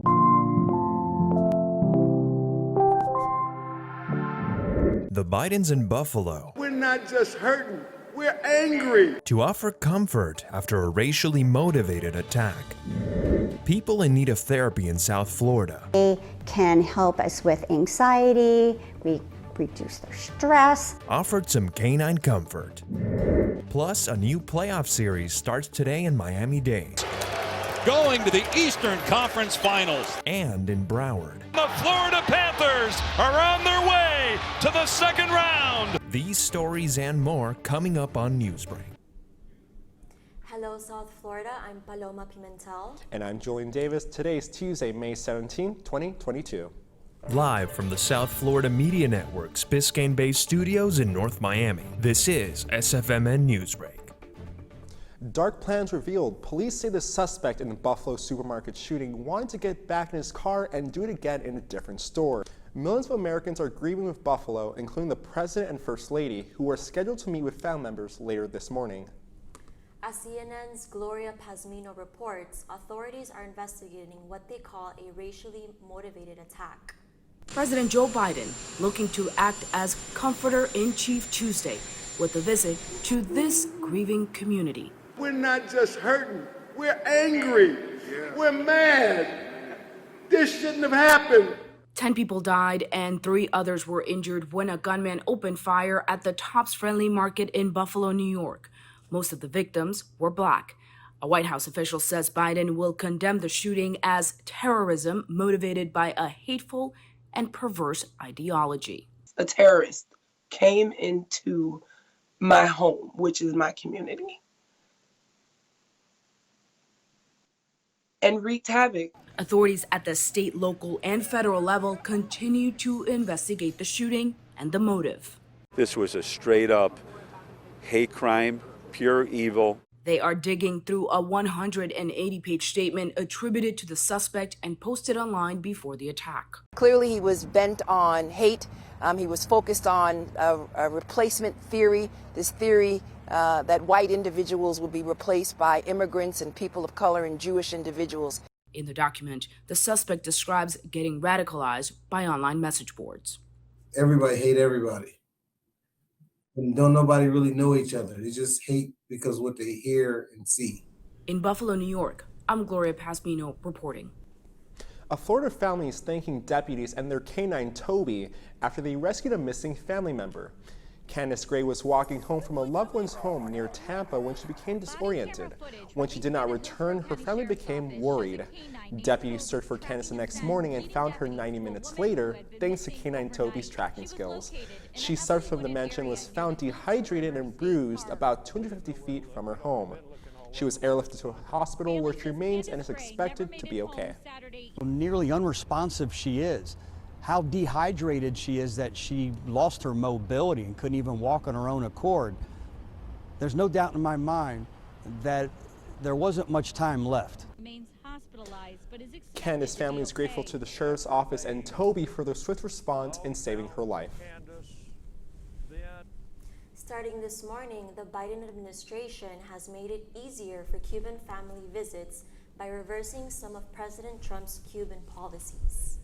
The Bidens in Buffalo We're not just hurting, we're angry. to offer comfort after a racially motivated attack. People in need of therapy in South Florida They can help us with anxiety, we reduce their stress. offered some canine comfort. Plus, a new playoff series starts today in Miami-Dade Going to the Eastern Conference Finals. and in Broward. The Florida Panthers are on their way to the second round. These stories and more coming up on Newsbreak. Hello, South Florida. I'm Paloma Pimentel. And I'm Julian Davis. Today is Tuesday, May 17, 2022. Live from the South Florida Media Network's Biscayne-based studios in North Miami, this is SFMN Newsbreak. Dark plans revealed. Police say the suspect in the Buffalo supermarket shooting wanted to get back in his car and do it again in a different store. Millions of Americans are grieving with Buffalo, including the President and First Lady, who are scheduled to meet with family members later this morning. As CNN's Gloria Pazmino reports, authorities are investigating what they call a racially motivated attack. President Joe Biden looking to act as comforter-in-chief Tuesday with a visit to this grieving community. We're not just hurting, we're angry. We're mad. This shouldn't have happened. 10 people died and 3 others were injured when a gunman opened fire at the Tops Friendly Market in Buffalo, New York. Most of the victims were black. A White House official says Biden will condemn the shooting as terrorism motivated by a hateful and perverse ideology. A terrorist came into my home, which is my community, and wreaked havoc. Authorities at the state, local, and federal level continue to investigate the shooting and the motive. This was a straight up hate crime, pure evil. They are digging through a 180-page statement attributed to the suspect and posted online before the attack. Clearly, he was bent on hate. He was focused on a replacement theory, this theory that white individuals would be replaced by immigrants and people of color and Jewish individuals. In the document, the suspect describes getting radicalized by online message boards. Everybody hate everybody. And don't nobody really know each other. They just hate because what they hear and see. In Buffalo, New York, I'm Gloria Pazmino reporting. A Florida family is thanking deputies and their canine Toby after they rescued a missing family member. Candace Gray was walking home from a loved one's home near Tampa when she became disoriented. When she did not return, her family became worried. Deputies searched for Candace the next morning and found her 90 minutes later, thanks to canine Toby's tracking skills. She suffered from dementia and was found dehydrated and bruised about 250 feet from her home. She was airlifted to a hospital where she remains and is expected to be okay. Nearly unresponsive she is. How dehydrated she is that she lost her mobility and couldn't even walk on her own accord. There's no doubt in my mind that there wasn't much time left. Candace's family is grateful to the sheriff's office and Toby for their swift response in saving her life. Starting this morning, the Biden administration has made it easier for Cuban family visits by reversing some of President Trump's Cuban policies.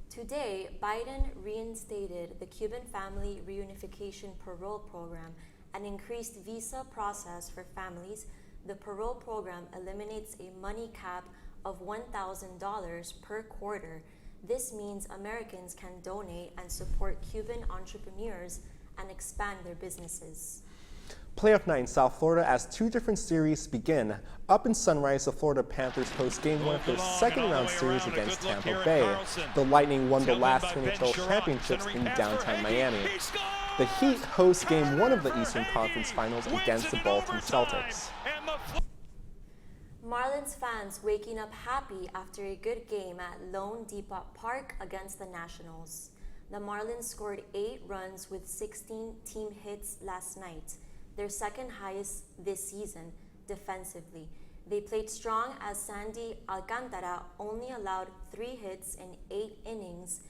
Today, Biden reinstated the Cuban Family Reunification Parole Program and increased visa process for families. The parole program eliminates a money cap of $1,000 per quarter. This means Americans can donate and support Cuban entrepreneurs and expand their businesses. Playoff night in South Florida as 2 different series begin. Up in Sunrise, the Florida Panthers host Game 1 of their second-round series against Tampa Bay. The Lightning won the last 2 NHL championships in downtown Miami. The Heat host Game 1 of the Eastern Conference Finals against the Boston Celtics. Marlins fans waking up happy after a good game at Lone Depot Park against the Nationals. The Marlins scored 8 runs with 16 team hits last night, their second highest this season defensively. They played strong as Sandy Alcantara only allowed 3 hits in 8 innings.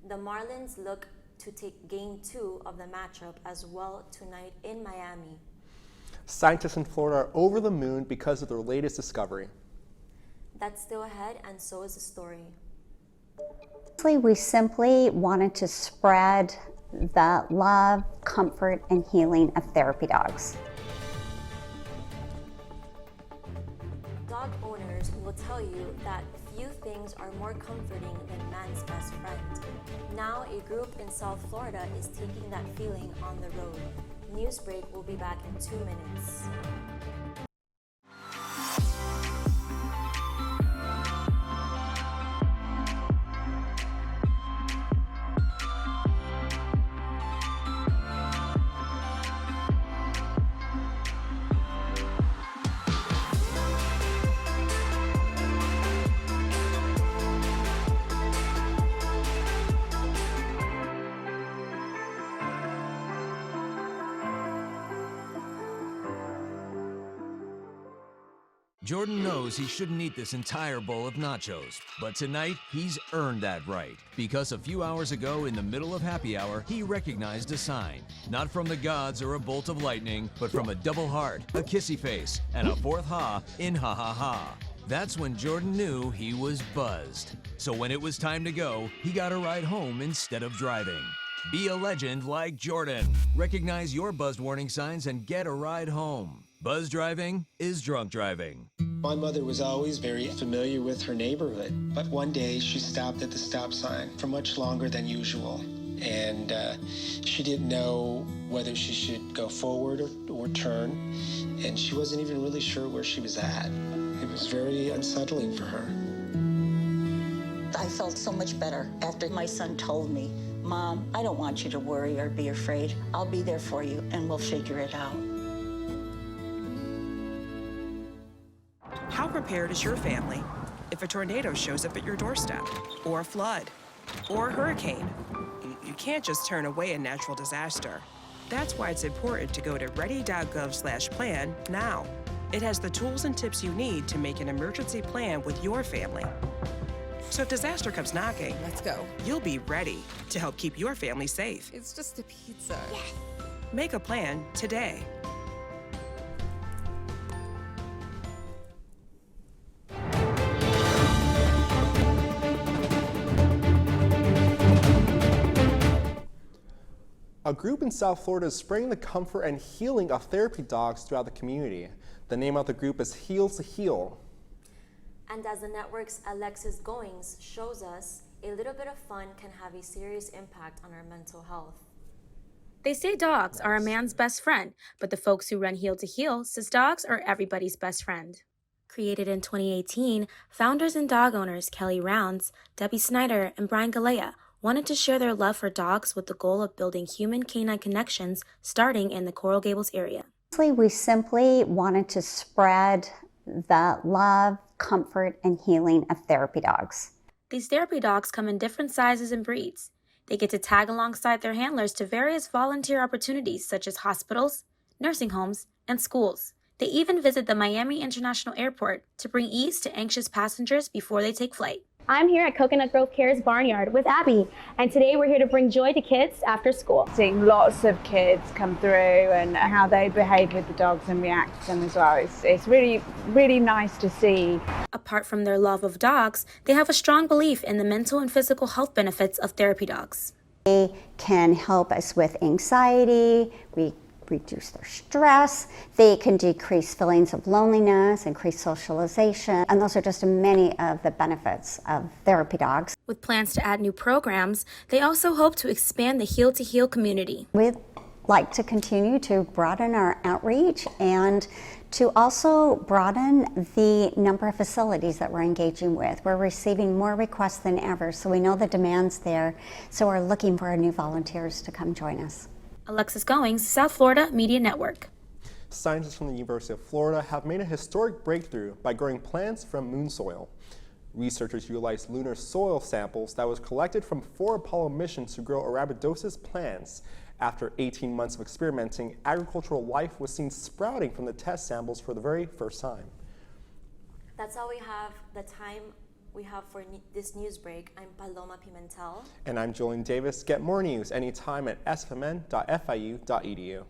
The Marlins look to take Game 2 of the matchup as well tonight in Miami. Scientists in Florida are over the moon because of their latest discovery. That's still ahead, and so is the story. We simply wanted to spread the love, comfort, and healing of therapy dogs. Dog owners will tell you that few things are more comforting than man's best friend. Now, a group in South Florida is taking that feeling on the road. Newsbreak will be back in 2 minutes. Jordan knows he shouldn't eat this entire bowl of nachos, but tonight he's earned that right. Because a few hours ago, in the middle of happy hour, he recognized a sign. Not from the gods or a bolt of lightning, but from a double heart, a kissy face, and a fourth ha in ha ha ha. That's when Jordan knew he was buzzed. So when it was time to go, he got a ride home instead of driving. Be a legend like Jordan. Recognize your buzzed warning signs and get a ride home. Buzz driving is drunk driving. My mother was always very familiar with her neighborhood, but one day she stopped at the stop sign for much longer than usual. And she didn't know whether she should go forward or turn, and she wasn't even really sure where she was at. It was very unsettling for her. I felt so much better after my son told me, "Mom, I don't want you to worry or be afraid. I'll be there for you and we'll figure it out." How prepared is your family if a tornado shows up at your doorstep, or a flood, or a hurricane? You can't just turn away a natural disaster. That's why it's important to go to ready.gov/plan now. It has the tools and tips you need to make an emergency plan with your family. So if disaster comes knocking, let's go. You'll be ready to help keep your family safe. It's just a pizza. Yes. Make a plan today. A group in South Florida is spreading the comfort and healing of therapy dogs throughout the community. The name of the group is Heel to Heal. And as the network's Alexis Goings shows us, a little bit of fun can have a serious impact on our mental health. They say dogs are a man's best friend, but the folks who run Heel to Heal says dogs are everybody's best friend. Created in 2018, founders and dog owners Kelly Rounds, Debbie Snyder, and Brian Galea wanted to share their love for dogs with the goal of building human-canine connections starting in the Coral Gables area. We simply wanted to spread the love, comfort, and healing of therapy dogs. These therapy dogs come in different sizes and breeds. They get to tag alongside their handlers to various volunteer opportunities such as hospitals, nursing homes, and schools. They even visit the Miami International Airport to bring ease to anxious passengers before they take flight. I'm here at Coconut Grove Cares Barnyard with Abby, and today we're here to bring joy to kids after school. Seeing lots of kids come through and how they behave with the dogs and react to them as well. It's really, really nice to see. Apart from their love of dogs, they have a strong belief in the mental and physical health benefits of therapy dogs. They can help us with anxiety, we reduce their stress, they can decrease feelings of loneliness, increase socialization, and those are just many of the benefits of therapy dogs. With plans to add new programs, they also hope to expand the Heel to Heal community. We'd like to continue to broaden our outreach and to also broaden the number of facilities that we're engaging with. We're receiving more requests than ever, so we know the demand's there, so we're looking for new volunteers to come join us. Alexis Goings, South Florida Media Network. Scientists from the University of Florida have made a historic breakthrough by growing plants from moon soil. Researchers utilized lunar soil samples that was collected from 4 Apollo missions to grow Arabidopsis plants. After 18 months of experimenting, agricultural life was seen sprouting from the test samples for the very first time. That's all we have the time we have for this news break. I'm Paloma Pimentel. And I'm Julian Davis. Get more news anytime at sfmn.fiu.edu.